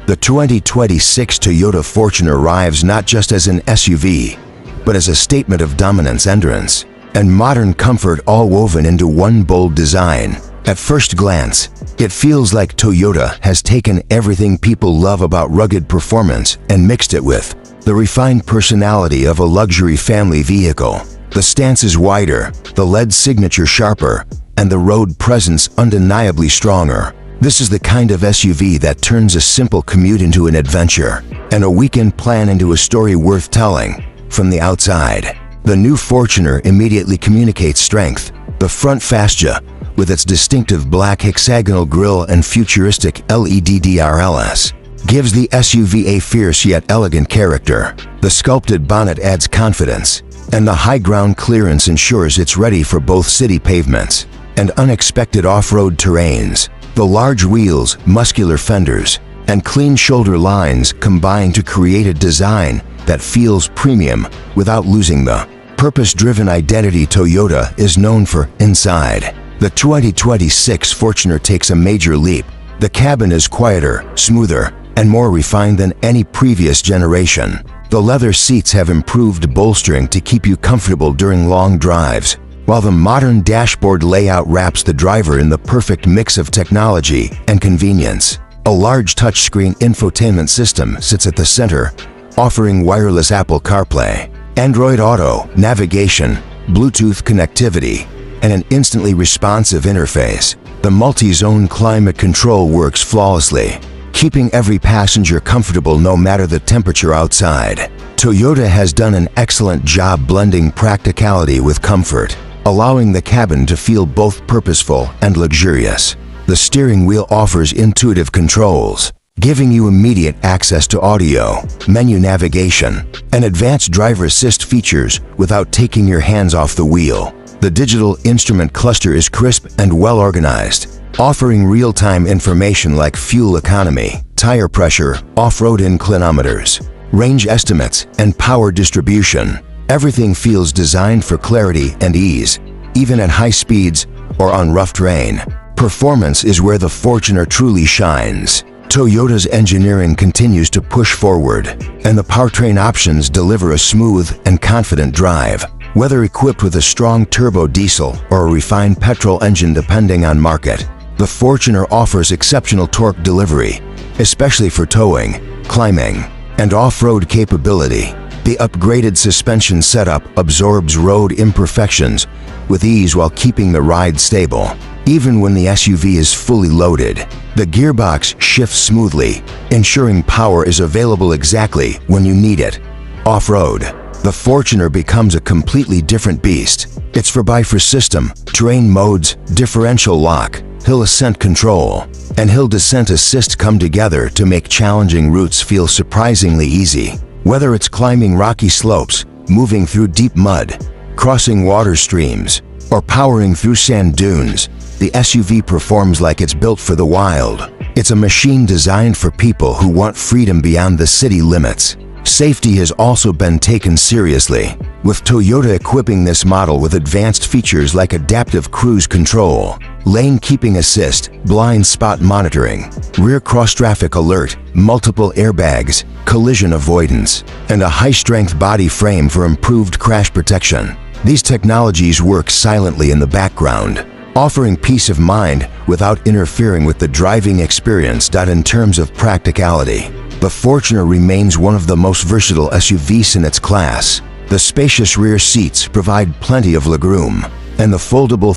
The 2026 Toyota Fortuner arrives not just as an SUV, but as a statement of dominance, endurance, and modern comfort, all woven into one bold design. At first glance, it feels like Toyota has taken everything people love about rugged performance and mixed it with the refined personality of a luxury family vehicle. The stance is wider, the LED signature sharper, and the road presence undeniably stronger. This is the kind of SUV that turns a simple commute into an adventure, and a weekend plan into a story worth telling. From the outside, the new Fortuner immediately communicates strength. The front fascia, with its distinctive black hexagonal grille and futuristic LED DRLS, gives the SUV a fierce yet elegant character. The sculpted bonnet adds confidence, and the high ground clearance ensures it's ready for both city pavements and unexpected off-road terrains. The large wheels, muscular fenders, and clean shoulder lines combine to create a design that feels premium without losing the purpose-driven identity Toyota is known for. Inside, the 2026 Fortuner takes a major leap. The cabin is quieter, smoother, and more refined than any previous generation. The leather seats have improved bolstering to keep you comfortable during long drives, while the modern dashboard layout wraps the driver in the perfect mix of technology and convenience. A large touchscreen infotainment system sits at the center, offering wireless Apple CarPlay, Android Auto, navigation, Bluetooth connectivity, and an instantly responsive interface. The multi-zone climate control works flawlessly, keeping every passenger comfortable no matter the temperature outside. Toyota has done an excellent job blending practicality with comfort, allowing the cabin to feel both purposeful and luxurious. The steering wheel offers intuitive controls, giving you immediate access to audio, menu navigation, and advanced driver assist features without taking your hands off the wheel. The digital instrument cluster is crisp and well organized, offering real-time information like fuel economy, tire pressure, off-road inclinometers, range estimates, and power distribution. Everything feels designed for clarity and ease, even at high speeds or on rough terrain. Performance is where the Fortuner truly shines. Toyota's engineering continues to push forward, and the powertrain options deliver a smooth and confident drive. Whether equipped with a strong turbo diesel or a refined petrol engine depending on market, the Fortuner offers exceptional torque delivery, especially for towing, climbing, and off-road capability. The upgraded suspension setup absorbs road imperfections with ease while keeping the ride stable. Even when the SUV is fully loaded, the gearbox shifts smoothly, ensuring power is available exactly when you need it. Off-road, the Fortuner becomes a completely different beast. Its 4x4 system, terrain modes, differential lock, hill ascent control, and hill descent assist come together to make challenging routes feel surprisingly easy. Whether it's climbing rocky slopes, moving through deep mud, crossing water streams, or powering through sand dunes, the SUV performs like it's built for the wild. It's a machine designed for people who want freedom beyond the city limits. Safety has also been taken seriously, with Toyota equipping this model with advanced features like adaptive cruise control, lane keeping assist, blind spot monitoring, rear cross-traffic alert, multiple airbags, collision avoidance, and a high-strength body frame for improved crash protection. These technologies work silently in the background, offering peace of mind without interfering with the driving experience. In terms of practicality, the Fortuner remains one of the most versatile SUVs in its class. The spacious rear seats provide plenty of legroom, and the foldable